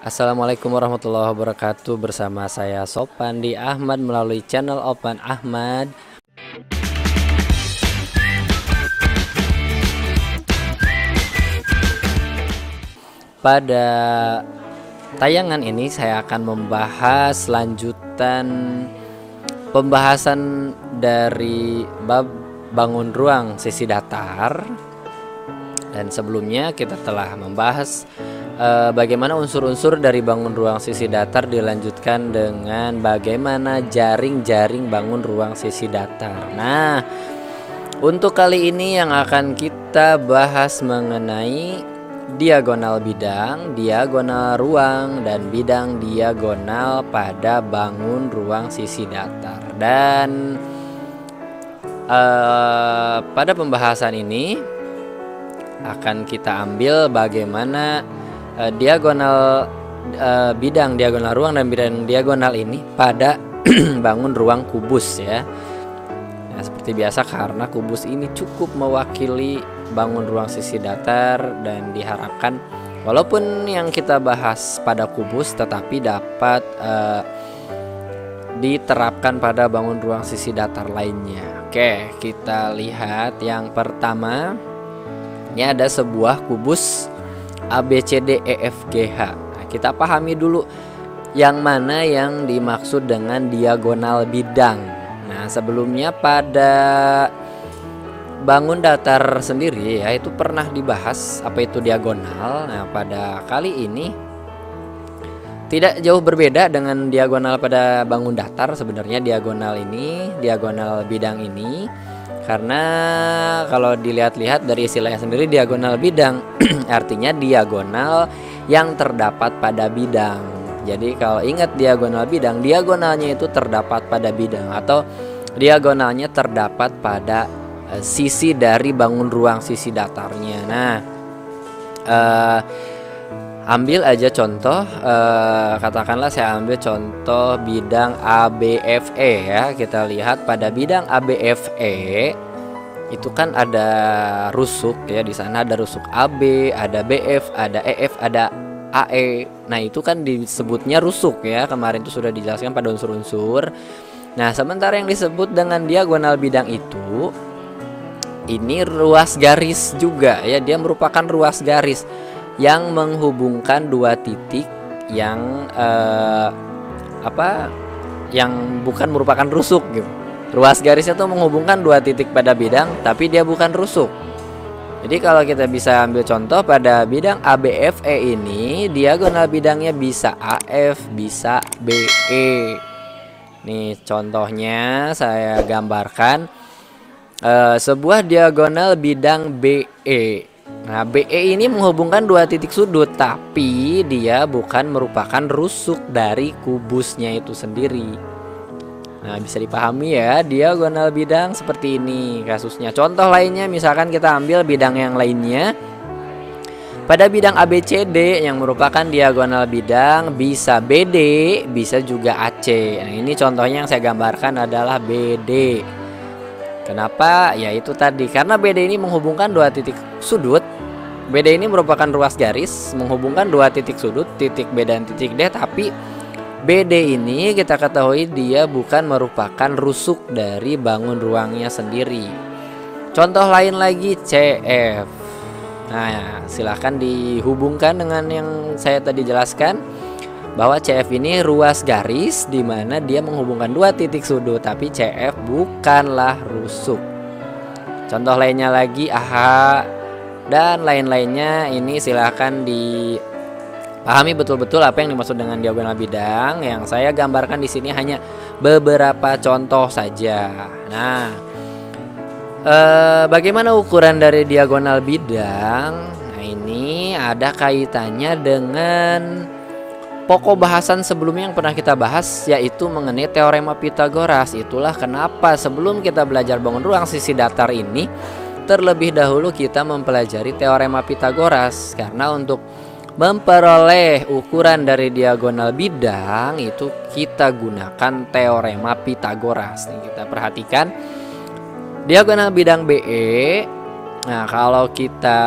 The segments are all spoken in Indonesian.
Assalamualaikum warahmatullahi wabarakatuh. Bersama saya Sopandi Ahmad melalui channel Opan Ahmad. Pada tayangan ini saya akan membahas lanjutan pembahasan dari bab bangun ruang sisi datar. Dan sebelumnya kita telah membahas bagaimana unsur-unsur dari bangun ruang sisi datar, dilanjutkan dengan bagaimana jaring-jaring bangun ruang sisi datar. Nah, untuk kali ini yang akan kita bahas mengenai diagonal bidang, diagonal ruang, dan bidang diagonal pada bangun ruang sisi datar. Dan pada pembahasan ini akan kita ambil bagaimana diagonal bidang diagonal ruang dan bidang diagonal ini pada bangun ruang kubus ya. Nah, seperti biasa karena kubus ini cukup mewakili bangun ruang sisi datar dan diharapkan walaupun yang kita bahas pada kubus tetapi dapat diterapkan pada bangun ruang sisi datar lainnya. Oke, kita lihat yang pertama. Ini ada sebuah kubus ABCDEFGH. Nah, kita pahami dulu yang mana yang dimaksud dengan diagonal bidang. Nah, sebelumnya pada bangun datar sendiri ya itu pernah dibahas apa itu diagonal. Nah, pada kali ini tidak jauh berbeda dengan diagonal pada bangun datar. Sebenarnya diagonal ini, diagonal bidang ini, karena kalau dilihat-lihat dari istilahnya sendiri diagonal bidang artinya diagonal yang terdapat pada bidang. Jadi kalau ingat diagonal bidang, diagonalnya itu terdapat pada bidang atau diagonalnya terdapat pada sisi dari bangun ruang sisi datarnya. Nah, ambil aja contoh, katakanlah saya ambil contoh bidang ABFE ya. Kita lihat pada bidang ABFE itu kan ada rusuk ya, di sana ada rusuk AB, ada BF, ada EF, ada AE. Nah, itu kan disebutnya rusuk ya. Kemarin itu sudah dijelaskan pada unsur-unsur. Nah, sementara yang disebut dengan diagonal bidang itu ini ruas garis juga ya, dia merupakan ruas garis yang menghubungkan dua titik yang yang bukan merupakan rusuk gitu. Ruas garisnya tuh menghubungkan dua titik pada bidang tapi dia bukan rusuk. Jadi kalau kita bisa ambil contoh pada bidang ABFE ini, diagonal bidangnya bisa AF, bisa BE. Nih contohnya saya gambarkan sebuah diagonal bidang BE. Nah, BE ini menghubungkan dua titik sudut, tapi dia bukan merupakan rusuk dari kubusnya itu sendiri. Nah, bisa dipahami ya, diagonal bidang seperti ini kasusnya. Contoh lainnya misalkan kita ambil bidang yang lainnya. Pada bidang ABCD yang merupakan diagonal bidang bisa BD, bisa juga AC. Nah, ini contohnya yang saya gambarkan adalah BD. Kenapa? Ya itu tadi, karena BD ini menghubungkan dua titik sudut. BD ini merupakan ruas garis menghubungkan dua titik sudut, titik B dan titik D, tapi BD ini kita ketahui dia bukan merupakan rusuk dari bangun ruangnya sendiri. Contoh lain lagi CF. Nah, silahkan dihubungkan dengan yang saya tadi jelaskan bahwa CF ini ruas garis di mana dia menghubungkan dua titik sudut, tapi CF bukanlah rusuk. Contoh lainnya lagi AH dan lain-lainnya. Ini silahkan dipahami betul-betul apa yang dimaksud dengan diagonal bidang. Yang saya gambarkan di sini hanya beberapa contoh saja. Nah, bagaimana ukuran dari diagonal bidang? Nah, ini ada kaitannya dengan pokok bahasan sebelumnya yang pernah kita bahas, yaitu mengenai teorema Pitagoras. Itulah kenapa sebelum kita belajar bangun ruang sisi datar ini, terlebih dahulu kita mempelajari teorema Pitagoras. Karena untuk memperoleh ukuran dari diagonal bidang itu kita gunakan teorema Pitagoras. Nih, kita perhatikan diagonal bidang BE Nah, kalau kita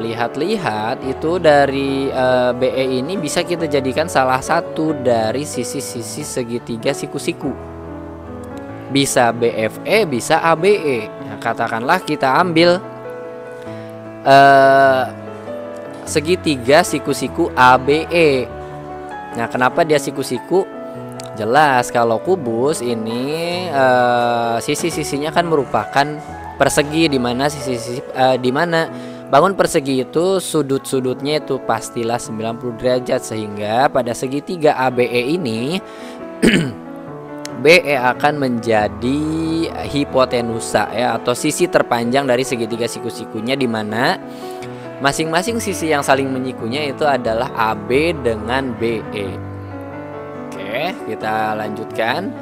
lihat-lihat itu dari BE ini bisa kita jadikan salah satu dari sisi-sisi segitiga siku-siku. Bisa BFE, bisa ABE. Nah, katakanlah kita ambil segitiga siku-siku ABE. Nah, kenapa dia siku-siku? Jelas kalau kubus ini sisi-sisinya kan merupakan persegi, di mana sisi-sisi di mana bangun persegi itu sudut-sudutnya itu pastilah 90 derajat, sehingga pada segitiga ABE ini BE akan menjadi hipotenusa ya, atau sisi terpanjang dari segitiga siku-sikunya, di mana masing-masing sisi yang saling menyikunya itu adalah AB dengan BE. Oke, kita lanjutkan.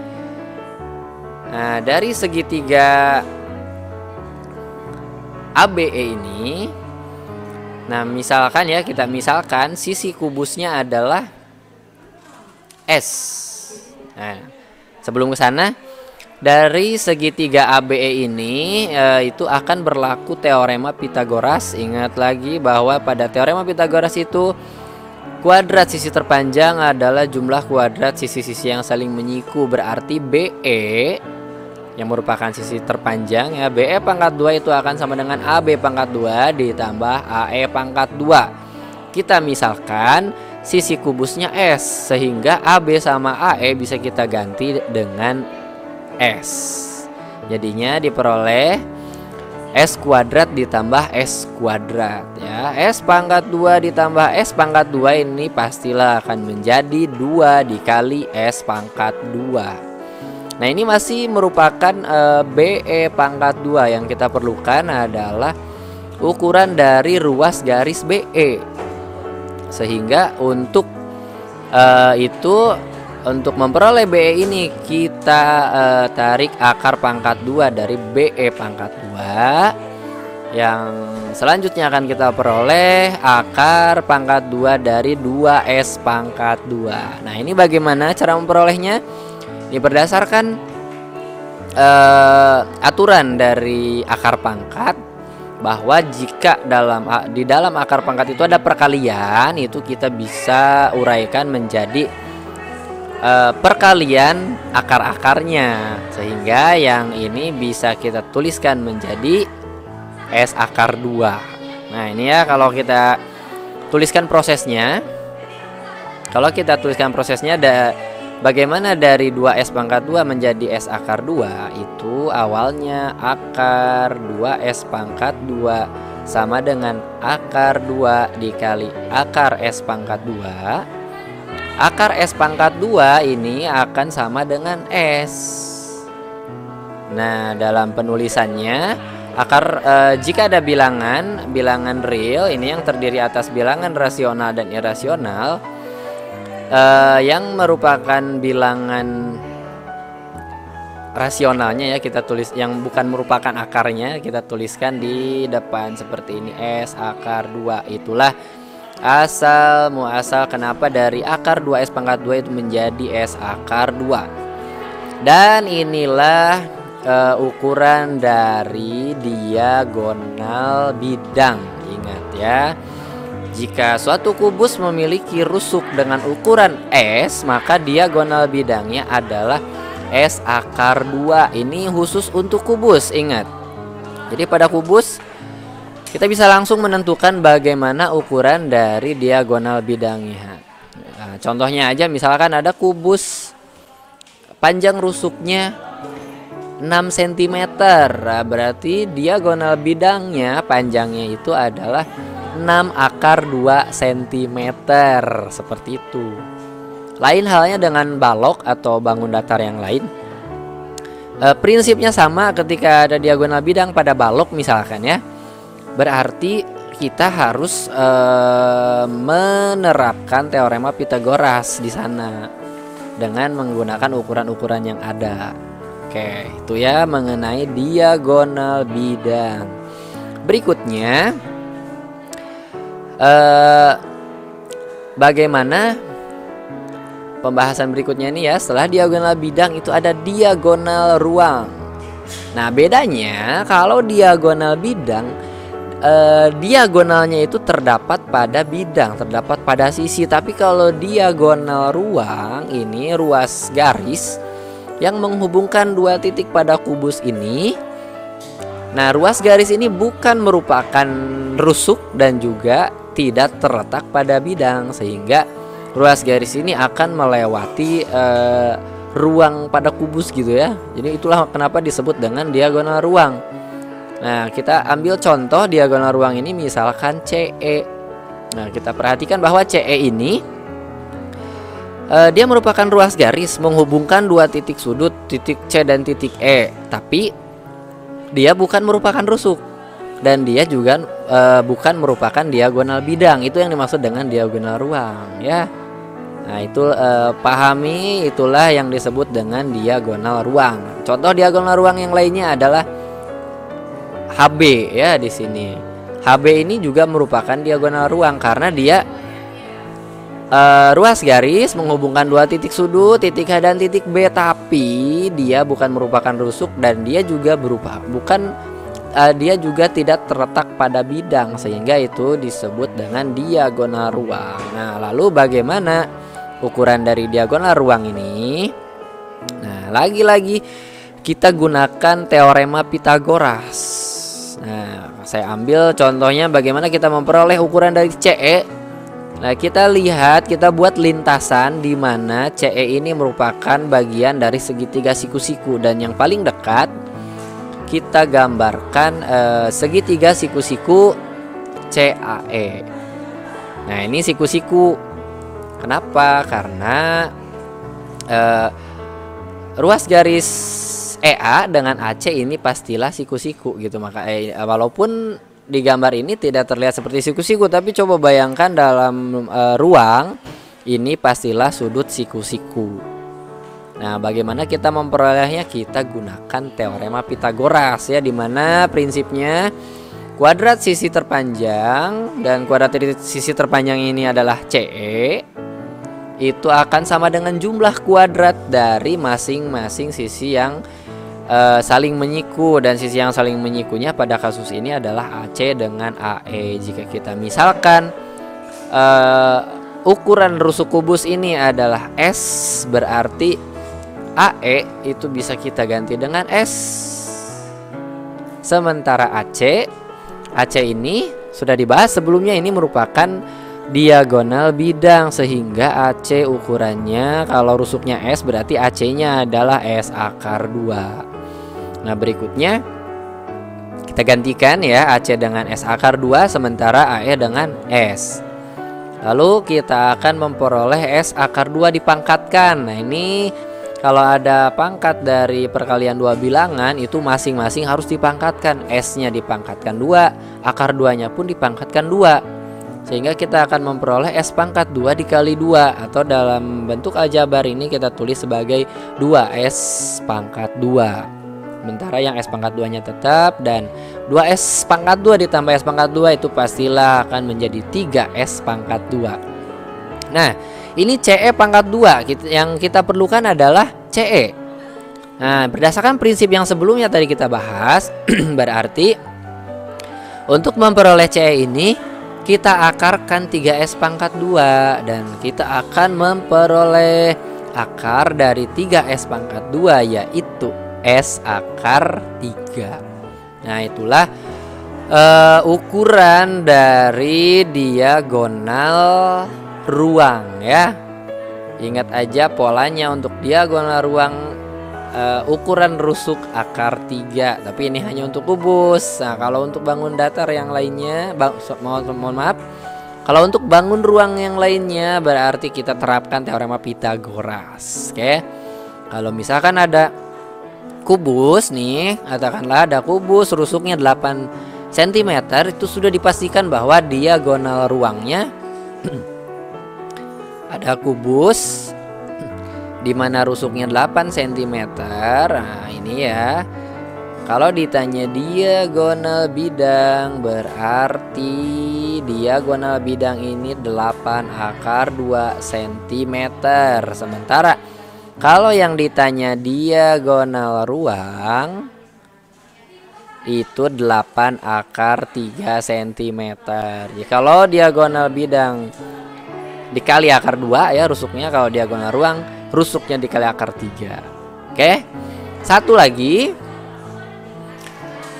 Nah, dari segitiga ABE ini, nah misalkan ya, kita misalkan sisi kubusnya adalah S. Nah, sebelum ke sana, dari segitiga ABE ini itu akan berlaku teorema Pitagoras. Ingat lagi bahwa pada teorema Pitagoras itu kuadrat sisi terpanjang adalah jumlah kuadrat sisi-sisi yang saling menyiku. Berarti BE yang merupakan sisi terpanjang ya, BE pangkat 2 itu akan sama dengan AB pangkat 2 ditambah AE pangkat 2. Kita misalkan sisi kubusnya S, sehingga AB sama AE bisa kita ganti dengan S. Jadinya diperoleh S kuadrat ditambah S kuadrat ya. S pangkat 2 ditambah S pangkat 2 ini pastilah akan menjadi 2 dikali S pangkat 2. Nah, ini masih merupakan BE pangkat 2. Yang kita perlukan adalah ukuran dari ruas garis BE. Sehingga untuk untuk memperoleh BE ini kita tarik akar pangkat 2 dari BE pangkat 2. Yang selanjutnya akan kita peroleh akar pangkat 2 dari 2S pangkat 2. Nah, ini bagaimana cara memperolehnya? Ini berdasarkan aturan dari akar pangkat, bahwa jika di dalam akar pangkat itu ada perkalian, itu kita bisa uraikan menjadi perkalian akar-akarnya, sehingga yang ini bisa kita tuliskan menjadi S akar 2. Nah, ini ya kalau kita tuliskan prosesnya. Kalau kita tuliskan prosesnya bagaimana dari 2S pangkat 2 menjadi S akar 2, itu awalnya akar 2S pangkat 2 sama dengan akar 2 dikali akar S pangkat 2. Akar S pangkat 2 ini akan sama dengan S. Nah, dalam penulisannya jika ada bilangan real ini yang terdiri atas bilangan rasional dan irasional, yang merupakan bilangan rasionalnya ya kita tulis, yang bukan merupakan akarnya kita tuliskan di depan seperti ini, S akar 2. Itulah asal muasal kenapa dari akar 2S pangkat 2 itu menjadi S akar 2. Dan inilah ukuran dari diagonal bidang. Ingat ya, jika suatu kubus memiliki rusuk dengan ukuran S, maka diagonal bidangnya adalah S akar 2. Ini khusus untuk kubus, ingat. Jadi pada kubus kita bisa langsung menentukan bagaimana ukuran dari diagonal bidangnya. Nah, contohnya aja, misalkan ada kubus panjang rusuknya 6 cm. Nah, berarti diagonal bidangnya panjangnya itu adalah 6 akar 2 cm, seperti itu. Lain halnya dengan balok atau bangun datar yang lain. Prinsipnya sama ketika ada diagonal bidang pada balok misalkan ya. Berarti kita harus menerapkan teorema Pitagoras di sana dengan menggunakan ukuran-ukuran yang ada. Oke, itu ya mengenai diagonal bidang. Berikutnya, bagaimana pembahasan berikutnya ini ya, setelah diagonal bidang itu ada diagonal ruang. Nah, bedanya kalau diagonal bidang diagonalnya itu terdapat pada bidang, terdapat pada sisi. Tapi kalau diagonal ruang ini ruas garis yang menghubungkan dua titik pada kubus ini. Nah, ruas garis ini bukan merupakan rusuk dan juga tidak terletak pada bidang, sehingga ruas garis ini akan melewati ruang pada kubus gitu ya. Jadi itulah kenapa disebut dengan diagonal ruang. Nah, kita ambil contoh diagonal ruang ini misalkan CE. Nah, kita perhatikan bahwa CE ini dia merupakan ruas garis menghubungkan dua titik sudut, titik C dan titik E. Tapi dia bukan merupakan rusuk dan dia juga bukan merupakan diagonal bidang. Itu yang dimaksud dengan diagonal ruang ya. Nah, itu pahami, itulah yang disebut dengan diagonal ruang. Contoh diagonal ruang yang lainnya adalah HB ya di sini. HB ini juga merupakan diagonal ruang karena dia ruas garis menghubungkan dua titik sudut, titik H dan titik B, tapi dia bukan merupakan rusuk dan dia juga dia juga tidak terletak pada bidang, sehingga itu disebut dengan diagonal ruang. Nah, lalu bagaimana ukuran dari diagonal ruang ini? Nah, lagi-lagi kita gunakan teorema Pythagoras. Nah, saya ambil contohnya bagaimana kita memperoleh ukuran dari CE. Nah, kita lihat, kita buat lintasan di mana CE ini merupakan bagian dari segitiga siku-siku, dan yang paling dekat kita gambarkan segitiga siku-siku CAE. Nah, ini siku-siku. Kenapa? Karena ruas garis EA dengan AC ini pastilah siku-siku gitu. Maka walaupun di gambar ini tidak terlihat seperti siku-siku, tapi coba bayangkan dalam ruang ini pastilah sudut siku-siku. Nah, bagaimana kita memperolehnya? Kita gunakan teorema Pythagoras ya, dimana prinsipnya kuadrat sisi terpanjang dan kuadrat sisi terpanjang ini adalah CE, itu akan sama dengan jumlah kuadrat dari masing-masing sisi yang saling menyiku, dan sisi yang saling menyikunya pada kasus ini adalah AC dengan AE. Jika kita misalkan ukuran rusuk kubus ini adalah S, berarti AE itu bisa kita ganti dengan S. Sementara AC ini sudah dibahas sebelumnya, ini merupakan diagonal bidang, sehingga AC ukurannya kalau rusuknya S berarti AC-nya adalah S akar 2. Nah, berikutnya kita gantikan ya AC dengan S akar 2 sementara AE dengan S. Lalu kita akan memperoleh S akar 2 dipangkatkan. Nah, ini kalau ada pangkat dari perkalian dua bilangan itu masing-masing harus dipangkatkan. S-nya dipangkatkan 2, akar 2-nya pun dipangkatkan 2. Sehingga kita akan memperoleh S pangkat 2 dikali 2, atau dalam bentuk aljabar ini kita tulis sebagai 2S pangkat 2. Sementara yang S pangkat 2-nya tetap, dan 2S pangkat 2 ditambah S pangkat 2 itu pastilah akan menjadi 3S pangkat 2. Nah, ini CE pangkat 2, yang kita perlukan adalah CE. Nah, berdasarkan prinsip yang sebelumnya tadi kita bahas, berarti untuk memperoleh CE ini kita akarkan 3S pangkat 2, dan kita akan memperoleh akar dari 3S pangkat 2 yaitu S akar 3. Nah, itulah ukuran dari diagonal ruang ya. Ingat aja polanya untuk diagonal ruang, ukuran rusuk akar 3, tapi ini hanya untuk kubus. Nah, kalau untuk bangun datar yang lainnya, mohon maaf, kalau untuk bangun ruang yang lainnya berarti kita terapkan teorema Pythagoras. Oke. Kalau misalkan ada kubus nih, katakanlah ada kubus rusuknya 8 cm, itu sudah dipastikan bahwa diagonal ruangnya ada kubus di mana rusuknya 8 cm. Nah, ini ya. Kalau ditanya diagonal bidang, berarti diagonal bidang ini 8 akar 2 cm. Sementara kalau yang ditanya diagonal ruang, itu 8 akar 3 cm. Ya, kalau diagonal bidang dikali akar 2 ya rusuknya, kalau diagonal ruang rusuknya dikali akar 3. Oke. Satu lagi,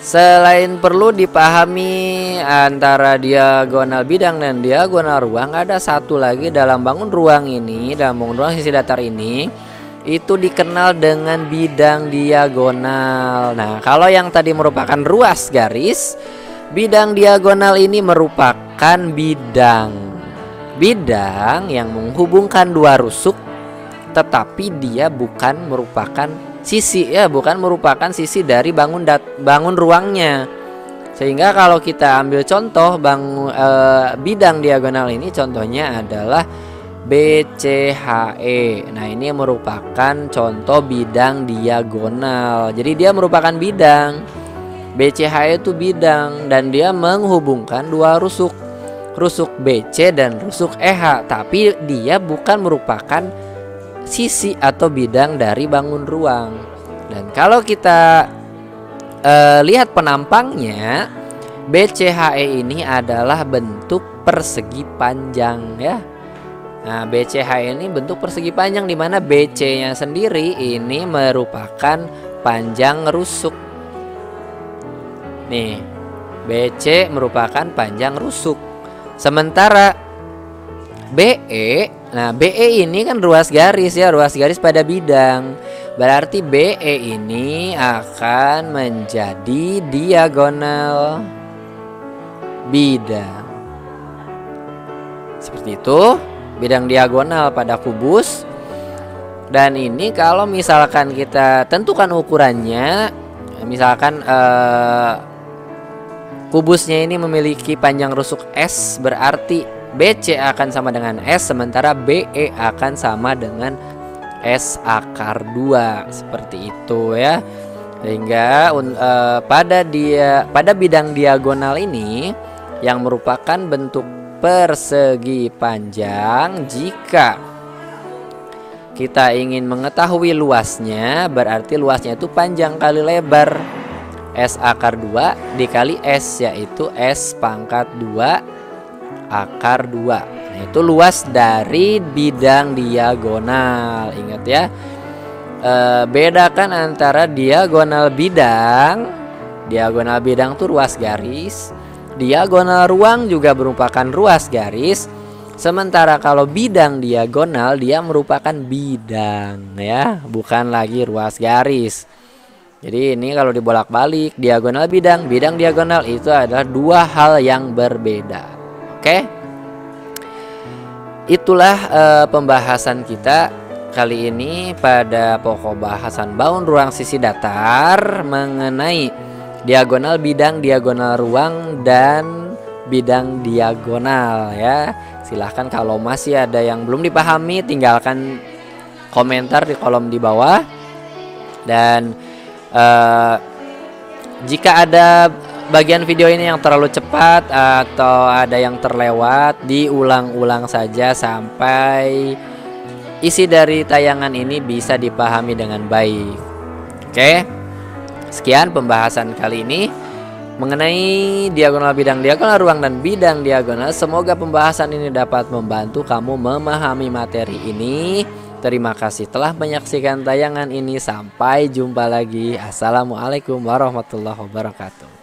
selain perlu dipahami antara diagonal bidang dan diagonal ruang, ada satu lagi dalam bangun ruang ini, dalam bangun ruang sisi datar ini, itu dikenal dengan bidang diagonal. Nah, kalau yang tadi merupakan ruas garis, bidang diagonal ini merupakan bidang yang menghubungkan dua rusuk, tetapi dia bukan merupakan sisi ya, bukan merupakan sisi dari bangun ruangnya. Sehingga kalau kita ambil contoh bidang diagonal ini, contohnya adalah BCHE. Nah, ini merupakan contoh bidang diagonal. Jadi dia merupakan bidang. BCHE itu bidang dan dia menghubungkan dua rusuk, rusuk BC dan rusuk EH, tapi dia bukan merupakan sisi atau bidang dari bangun ruang. Dan kalau kita lihat penampangnya, BCHE ini adalah bentuk persegi panjang ya. Nah, BCH ini bentuk persegi panjang, di mana BC-nya sendiri ini merupakan panjang rusuk. Nih, BC merupakan panjang rusuk. Sementara BE, nah BE ini kan ruas garis ya, ruas garis pada bidang. Berarti BE ini akan menjadi diagonal bidang. Seperti itu. Bidang diagonal pada kubus. Dan ini kalau misalkan kita tentukan ukurannya, misalkan kubusnya ini memiliki panjang rusuk S, berarti BC akan sama dengan S, sementara BE akan sama dengan S akar 2. Seperti itu ya. Sehingga pada bidang diagonal ini yang merupakan bentuk persegi panjang, jika kita ingin mengetahui luasnya, berarti luasnya itu panjang kali lebar, S akar 2 dikali S, yaitu S pangkat 2 akar 2. Nah, itu luas dari bidang diagonal. Ingat ya, bedakan antara diagonal bidang itu ruas garis, diagonal ruang juga merupakan ruas garis. Sementara kalau bidang diagonal dia merupakan bidang ya, bukan lagi ruas garis. Jadi ini kalau dibolak-balik, diagonal bidang, bidang diagonal itu adalah dua hal yang berbeda. Oke? Itulah pembahasan kita kali ini pada pokok bahasan bangun ruang sisi datar mengenai diagonal bidang, diagonal ruang, dan bidang diagonal ya. Silahkan kalau masih ada yang belum dipahami, tinggalkan komentar di kolom di bawah. Dan jika ada bagian video ini yang terlalu cepat atau ada yang terlewat, diulang-ulang saja sampai isi dari tayangan ini bisa dipahami dengan baik. Oke? Sekian pembahasan kali ini mengenai diagonal bidang, diagonal ruang, dan bidang diagonal. Semoga pembahasan ini dapat membantu kamu memahami materi ini. Terima kasih telah menyaksikan tayangan ini. Sampai jumpa lagi. Assalamualaikum warahmatullahi wabarakatuh.